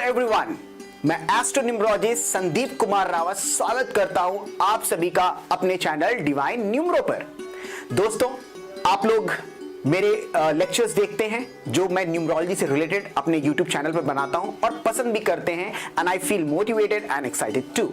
Everyone, मैं astro numerologist Sandeep Kumar Rawat स्वागत करता हूं आप सभी का अपने चैनल डिवाइन न्यूमरो पर। दोस्तों, आप लोग मेरे लेक्चर्स देखते हैं जो मैं न्यूमरोलॉजी से रिलेटेड अपने YouTube चैनल पर बनाता हूं और पसंद भी करते हैं and I feel motivated and excited too.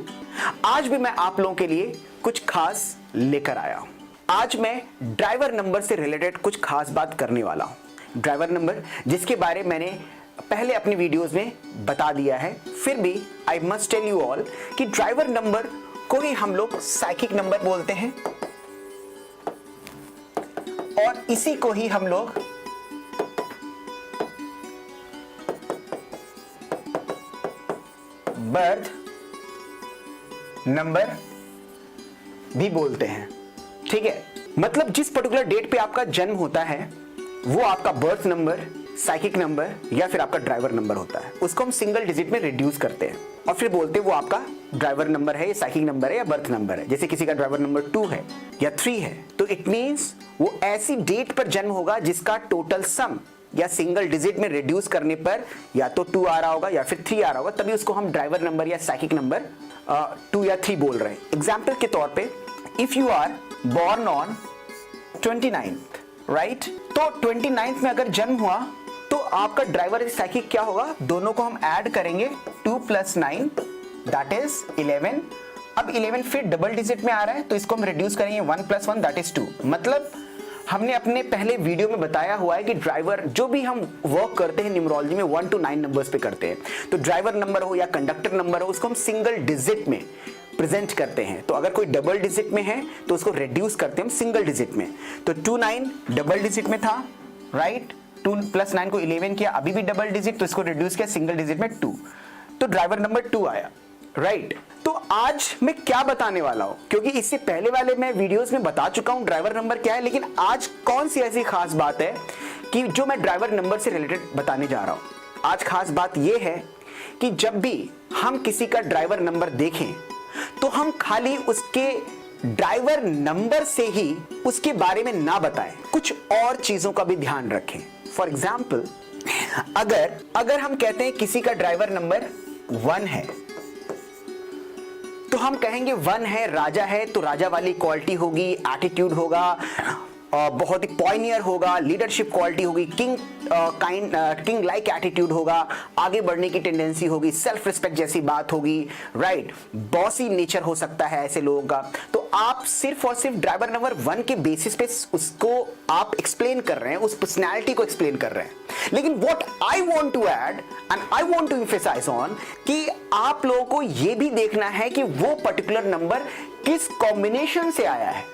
आज भी मैं आप लोगों के लिए कुछ खास लेकर आया हूं। आज मैं ड्राइवर नंबर से रिलेटेड कुछ खास बात करने वाला हूं। ड्राइवर नंबर जिसके बारे मैंने पहले अपनी वीडियोस में बता दिया है, फिर भी I must tell you all कि ड्राइवर नंबर को ही हम लोग साइकिक नंबर बोलते हैं और इसी को ही हम लोग बर्थ नंबर भी बोलते हैं। ठीक है, मतलब जिस पर्टिकुलर डेट पे आपका जन्म होता है वो आपका बर्थ नंबर, साइकिक नंबर या फिर आपका ड्राइवर नंबर होता है। उसको हम सिंगल डिजिट में रिड्यूस करते हैं और फिर बोलते हैं वो आपका ड्राइवर नंबर है, या साइकिक नंबर है या बर्थ नंबर है। जैसे किसी का ड्राइवर नंबर 2 है या 3 है तो इट मींस वो ऐसी डेट पर जन्म होगा जिसका टोटल सम या सिंगल डिजिट में रिड्यूस करने पर या तो 2 आ रहा होगा या फिर 3 आ रहा होगा, तभी उसको हम ड्राइवर नंबर या साइकिक नंबर 2 या 3 बोल रहे हैं। एग्जाम्पल के तौर पे if you are born on 29th, right, तो 29th में अगर जन्म हुआ तो आपका ड्राइवर साइकिक क्या होगा, दोनों को हम ऐड करेंगे 2 + 9 दैट इज 11। अब 11 फिर डबल डिजिट में आ रहा है तो इसको हम रिड्यूस करेंगे 1 + 1 दैट इज 2। मतलब हमने अपने पहले वीडियो में बताया हुआ है कि ड्राइवर जो भी हम वर्क करते हैं न्यूमरोलॉजी में 1 to 9 नंबर्स पे करते हैं। तो ड्राइवर नंबर हो या कंडक्टर नंबर हो उसको हम सिंगल डिजिट में प्रेजेंट करते हैं। तो अगर कोई डबल डिजिट में है तो उसको रिड्यूस करते हैं हम सिंगल डिजिट में। तो 2 9 डबल डिजिट में था, राइट, 2 + 9 को 11 किया, अभी भी डबल डिजिट, तो इसको रिड्यूस किया सिंगल डिजिट में 2, तो ड्राइवर नंबर 2 आया, राइट। तो आज मैं क्या बताने वाला हूं, क्योंकि इससे पहले वाले मैं वीडियोस में बता चुका हूं ड्राइवर नंबर क्या है, लेकिन आज कौन सी ऐसी खास बात है कि जो मैं ड्राइवर नंबर से रिलेटेड बताने जा रहा हूं। आज खास बात यह है कि जब भी हम किसी का ड्राइवर नंबर देखें तो हम खाली उसके ड्राइवर नंबर से ही उसके बारे में ना बताएं, कुछ और चीजों का भी ध्यान रखें। फॉर एग्जाम्पल, अगर हम कहते हैं किसी का ड्राइवर नंबर 1 है तो हम कहेंगे 1 है, राजा है, तो राजा वाली क्वालिटी होगी, एटीट्यूड होगा, बहुत ही पॉइनियर होगा, लीडरशिप क्वालिटी होगी, किंग लाइक एटीट्यूड होगा, आगे बढ़ने की टेंडेंसी होगी, सेल्फ रिस्पेक्ट जैसी बात होगी, राइट, बॉसी नेचर हो सकता है ऐसे लोगों का। तो आप सिर्फ और सिर्फ ड्राइवर नंबर 1 के बेसिस पे उसको आप एक्सप्लेन कर रहे हैं, उस पर्सनैलिटी को एक्सप्लेन कर रहे हैं। लेकिन what I want to add and I want to emphasise on कि आप लोगों को यह भी देखना है कि वो पर्टिकुलर नंबर किस कॉम्बिनेशन से आया है।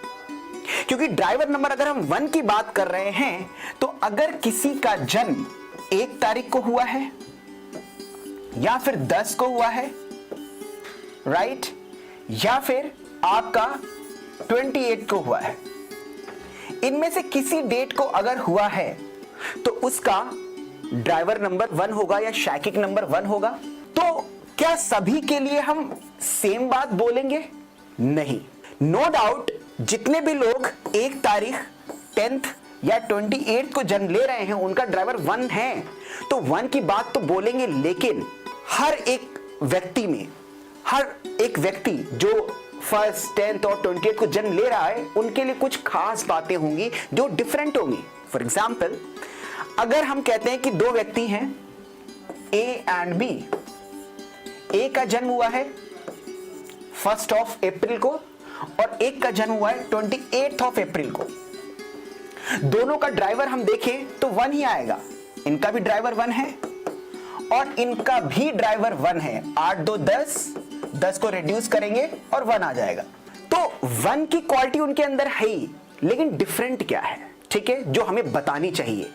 क्योंकि ड्राइवर नंबर अगर हम 1 की बात कर रहे हैं तो अगर किसी का जन्म 1 तारीख को हुआ है या फिर 10 को हुआ है, राइट, या फिर आपका 28 को हुआ है, इनमें से किसी डेट को अगर हुआ है तो उसका ड्राइवर नंबर 1 होगा या साइकिक नंबर 1 होगा। तो क्या सभी के लिए हम सेम बात बोलेंगे? नहीं। नो डाउट जितने भी लोग 1 तारीख 10th या 28 को जन्म ले रहे हैं उनका ड्राइवर 1 है तो 1 की बात तो बोलेंगे, लेकिन हर एक व्यक्ति में, हर एक व्यक्ति जो 1st, 10th और 28 को जन्म ले रहा है उनके लिए कुछ खास बातें होंगी जो डिफरेंट होंगी। फॉर एग्जाम्पल, अगर हम कहते हैं कि 2 व्यक्ति हैं ए एंड बी, ए का जन्म हुआ है 1st ऑफ अप्रैल को और एक का जन्म हुआ है 28th ऑफ अप्रैल को, दोनों का ड्राइवर हम देखें तो 1 ही आएगा। इनका भी ड्राइवर 1 है और इनका भी ड्राइवर 1 है। 8 2 10, 10 को रिड्यूस करेंगे और 1 आ जाएगा। तो 1 की क्वालिटी उनके अंदर है ही, लेकिन डिफरेंट क्या है, ठीक है, जो हमें बतानी चाहिए।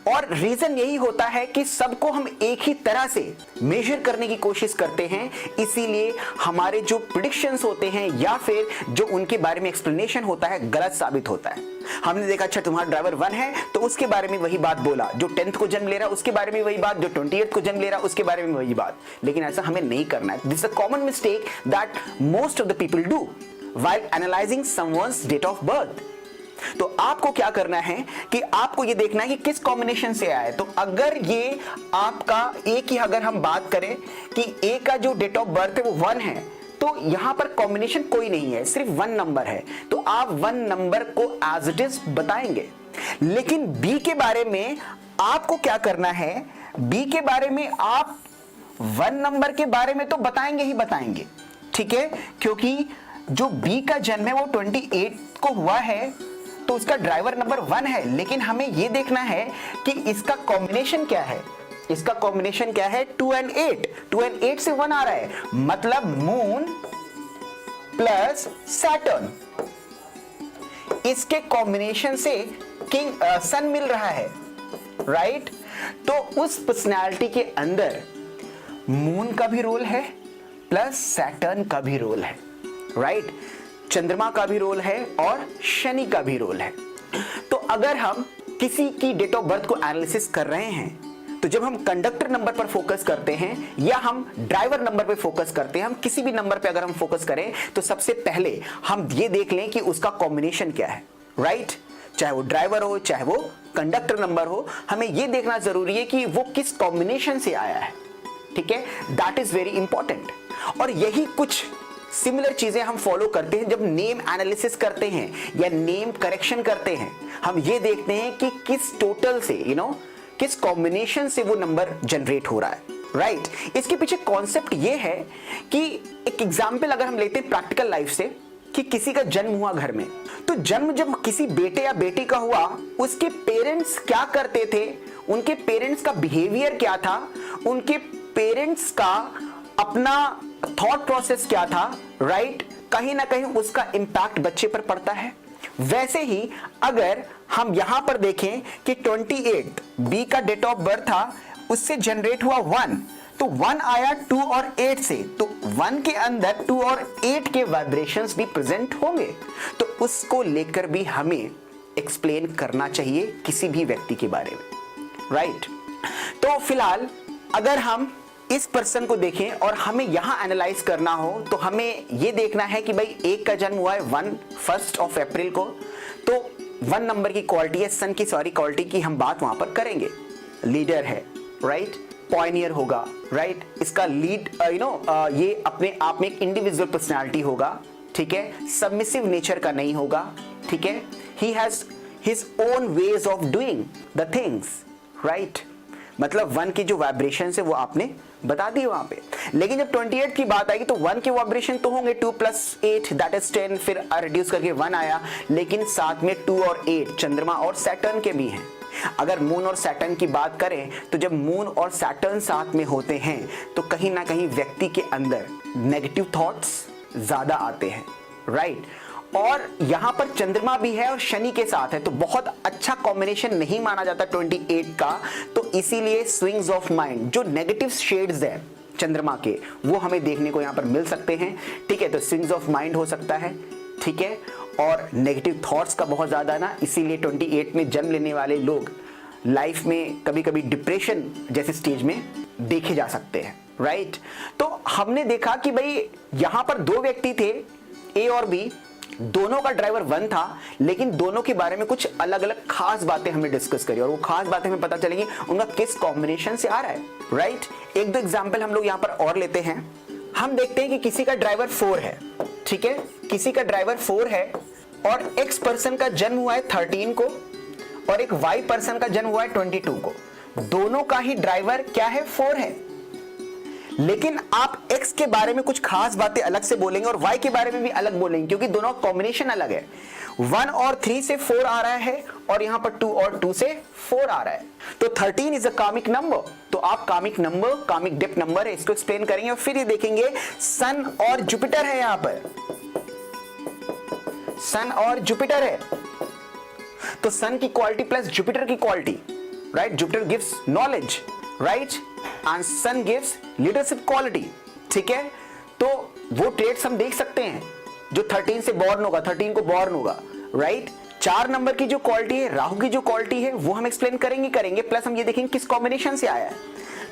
और रीजन यही होता है कि सबको हम एक ही तरह से मेजर करने की कोशिश करते हैं, इसीलिए हमारे जो प्रेडिक्शंस होते हैं या फिर जो उनके बारे में एक्सप्लेनेशन होता है गलत साबित होता है। हमने देखा अच्छा तुम्हारा ड्राइवर 1 है तो उसके बारे में वही बात बोला, जो 10th को जन्म ले रहा उसके बारे में वही बात, जो 28th को जन्म ले रहा उसके बारे में वही बात। लेकिन ऐसा हमें नहीं करना है। This is a common mistake that most of the people do while analysing someone's date of birth. तो आपको क्या करना है कि आपको ये देखना है कि किस कॉम्बिनेशन से आया है। तो अगर ये आपका ए की अगर हम बात करें कि ए का जो डेट ऑफ बर्थ है वो 1 है, तो यहां पर कॉम्बिनेशन कोई नहीं है, सिर्फ 1 नंबर है, तो आप 1 नंबर को एज इट इज बताएंगे। लेकिन बी के बारे में आपको क्या करना है, बी के बारे में आप 1 नंबर के बारे में तो बताएंगे ही बताएंगे, ठीक है, क्योंकि जो बी का जन्म है वो 28 को हुआ है, तो उसका ड्राइवर नंबर 1 है। लेकिन हमें यह देखना है कि इसका कॉम्बिनेशन क्या है। इसका कॉम्बिनेशन क्या है, 2 and 8। 2 and 8 से 1 आ रहा है, मतलब मून प्लस सैटर्न, इसके कॉम्बिनेशन से किंग सन मिल रहा है, राइट। तो उस पर्सनैलिटी के अंदर मून का भी रोल है प्लस सैटर्न का भी रोल है, राइट। चंद्रमा का भी रोल है और शनि का भी रोल है। तो अगर हम किसी की डेट ऑफ बर्थ को एनालिसिस कर रहे हैं, तो जब हम कंडक्टर नंबर पर फोकस करते हैं या हम ड्राइवर नंबर पर फोकस करते हैं, हम किसी भी नंबर पर अगर हम फोकस करें तो सबसे पहले हम ये देख लें कि उसका कॉम्बिनेशन क्या है, राइट। चाहे वो ड्राइवर हो चाहे वो कंडक्टर नंबर हो, हमें यह देखना जरूरी है कि वो किस कॉम्बिनेशन से आया है, ठीक है, दैट इज वेरी इंपॉर्टेंट। और यही कुछ सिमिलर चीजें हम फॉलो करते हैं जब नेम एनालिसिस करते हैं या नेम करेक्शन करते हैं। हम ये देखते हैं कि किस टोटल से किस कॉम्बिनेशन से वो नंबर जनरेट हो रहा है, राइट। इसके पीछे कॉन्सेप्ट ये है कि एक एग्जाम्पल अगर हम लेते हैं प्रैक्टिकल लाइफ से, कि किसी का जन्म हुआ घर में, तो जन्म जब किसी बेटे या बेटी का हुआ, उसके पेरेंट्स क्या करते थे, उनके पेरेंट्स का बिहेवियर क्या था, उनके पेरेंट्स का अपना थॉट प्रोसेस क्या था, राइट। कहीं ना कहीं उसका इंपैक्ट बच्चे पर पड़ता है। वैसे ही अगर हम यहां पर देखें कि 28 बी का डेट ऑफ बर्थ था, उससे जनरेट हुआ 1, तो 1 आया 2 और 8 से, तो 1 के अंदर 2 और 8 के वाइब्रेशंस भी प्रेजेंट होंगे, तो उसको लेकर भी हमें एक्सप्लेन करना चाहिए किसी भी व्यक्ति के बारे में, राइट। तो फिलहाल अगर हम इस पर्सन को देखें और हमें यहां एनालाइज करना हो, तो हमें यह देखना है कि भाई एक का जन्म हुआ है 1 अप्रैल को, तो 1 नंबर की क्वालिटी है, सन की क्वालिटी की हम बात वहां पर करेंगे। लीडर है, राइट, पॉइनियर होगा, राइट, इसका लीड ये अपने आप में एक इंडिविजुअल पर्सनैलिटी होगा, ठीक है, सबमिसिव नेचर का नहीं होगा, ठीक है, he has his own ways of doing the things, right. मतलब 1 की जो वाइब्रेशन है वो आपने बता दी वहां पे। लेकिन जब 28 की बात आएगी तो 1 के वाइब्रेशन तो होंगे, 2 + 8 दैट इज 10, फिर रिड्यूस करके 1 आया, लेकिन साथ में 2 और 8 चंद्रमा और सैटर्न के भी हैं। अगर मून और सैटर्न की बात करें तो जब मून और सैटर्न साथ में होते हैं तो कहीं ना कहीं व्यक्ति के अंदर नेगेटिव थॉट्स ज्यादा आते हैं, राइट। और यहां पर चंद्रमा भी है और शनि के साथ है, तो बहुत अच्छा कॉम्बिनेशन नहीं माना जाता 28 का। तो इसीलिए स्विंग्स ऑफ माइंड, जो नेगेटिव शेड्स है चंद्रमा के, वो हमें देखने को यहां पर मिल सकते हैं, ठीक है। तो स्विंग्स ऑफ माइंड हो सकता है, ठीक है, और नेगेटिव थॉट्स का बहुत ज्यादा ना, इसीलिए 28 में जन्म लेने वाले लोग लाइफ में कभी कभी डिप्रेशन जैसे स्टेज में देखे जा सकते हैं, राइट। तो हमने देखा कि भाई यहां पर 2 व्यक्ति थे, ए और बी, दोनों का ड्राइवर 1 था, लेकिन दोनों के बारे में कुछ अलग अलग खास बातें हमने डिस्कस करी और वो खास बातें हमें पता चलेंगी उनका किस कॉम्बिनेशन से आ रहा है, राइट। 1-2 एग्जाम्पल हम लोग यहां पर और लेते हैं। हम देखते हैं कि किसी का ड्राइवर 4 है, ठीक है, किसी का ड्राइवर 4 है और एक्स पर्सन का जन्म हुआ है 13 को और एक वाई पर्सन का जन्म हुआ है 22 को। दोनों का ही ड्राइवर क्या है, 4 है, लेकिन आप x के बारे में कुछ खास बातें अलग से बोलेंगे और y के बारे में भी अलग बोलेंगे, क्योंकि दोनों कॉम्बिनेशन अलग है। 1 और 3 से 4 आ रहा है और यहां पर 2 और 2 से 4 आ रहा है, तो 13 इज अ कामिक नंबर। तो आप comic number, comic depth number है, इसको एक्सप्लेन करेंगे और फिर ये देखेंगे सन और जुपिटर है, यहां पर सन और जुपिटर है, तो सन की क्वालिटी प्लस जुपिटर की quality, right. Jupiter gives knowledge, right, and sun gives leadership quality, ठीक है। तो वो ट्रेड्स हम देख सकते हैं जो 13 से बॉर्न होगा, 13 को बॉर्न होगा, राइट। 4 नंबर की जो क्वालिटी है, राहु की जो क्वालिटी है, वो हम एक्सप्लेन करेंगे, प्लस हम ये देखेंगे किस कॉम्बिनेशन से आया है।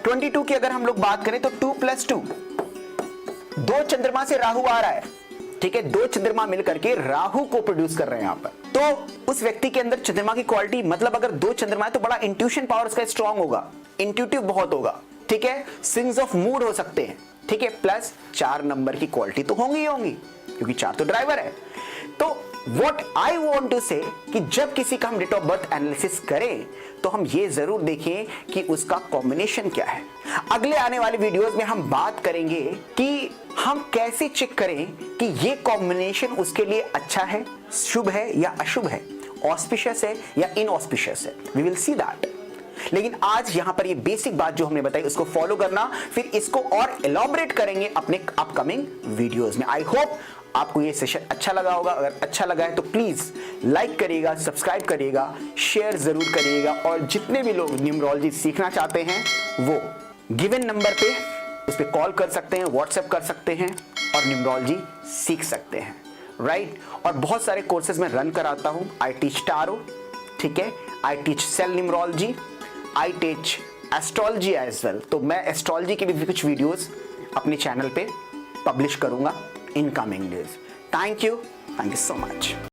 22 की अगर हम लोग बात करें तो 2 + 2, 2 चंद्रमा से राहु आ रहा है, ठीक है, 2 चंद्रमा मिलकर के राहु को प्रोड्यूस कर रहे हैं यहां पर। तो उस व्यक्ति के अंदर चंद्रमा की क्वालिटी, मतलब अगर 2 चंद्रमा है तो बड़ा इंट्यूशन पावर उसका स्ट्रांग होगा, इंट्यूटिव बहुत होगा, ठीक है, स्विंग्स ऑफ मूड हो सकते हैं, ठीक है, प्लस 4 नंबर की क्वालिटी तो होंगी ही होंगी, क्योंकि 4 तो ड्राइवर है। तो व्हाट आई वांट टू से कि जब किसी का हम डेट ऑफ बर्थ एनालिसिस करें तो हम ये जरूर देखें कि उसका कॉम्बिनेशन क्या है। अगले आने वाले वीडियोस में हम बात करेंगे कि हम कैसे चेक करें कि ये कॉम्बिनेशन उसके लिए अच्छा है, शुभ है या अशुभ है, ऑस्पिशियस है या इनऑस्पिशियस है। We will see that. लेकिन आज यहां पर ये बेसिक बात जो हमने बताई उसको फॉलो करना, फिर इसको और एलॉबरेट करेंगे अपने अपकमिंग वीडियोस में। आई होप आपको ये सेशन अच्छा लगा होगा। अगर अच्छा लगा है तो प्लीज लाइक करिएगा, सब्सक्राइब करिएगा, शेयर जरूर करिएगा, और जितने भी लोग न्यूमरोलॉजी सीखना चाहते हैं वो गिवन नंबर पे उस पर कॉल कर सकते हैं, व्हाट्सएप कर सकते हैं और न्यूमरोलॉजी सीख सकते हैं, राइट। और बहुत सारे कोर्सेज में रन कराता हूं। आई टीच टारो, ठीक है, I teach cell numerology, I teach astrology as well. तो मैं एस्ट्रोलॉजी के भी कुछ वीडियोस अपने चैनल पे पब्लिश करूंगा in coming days. Thank you so much.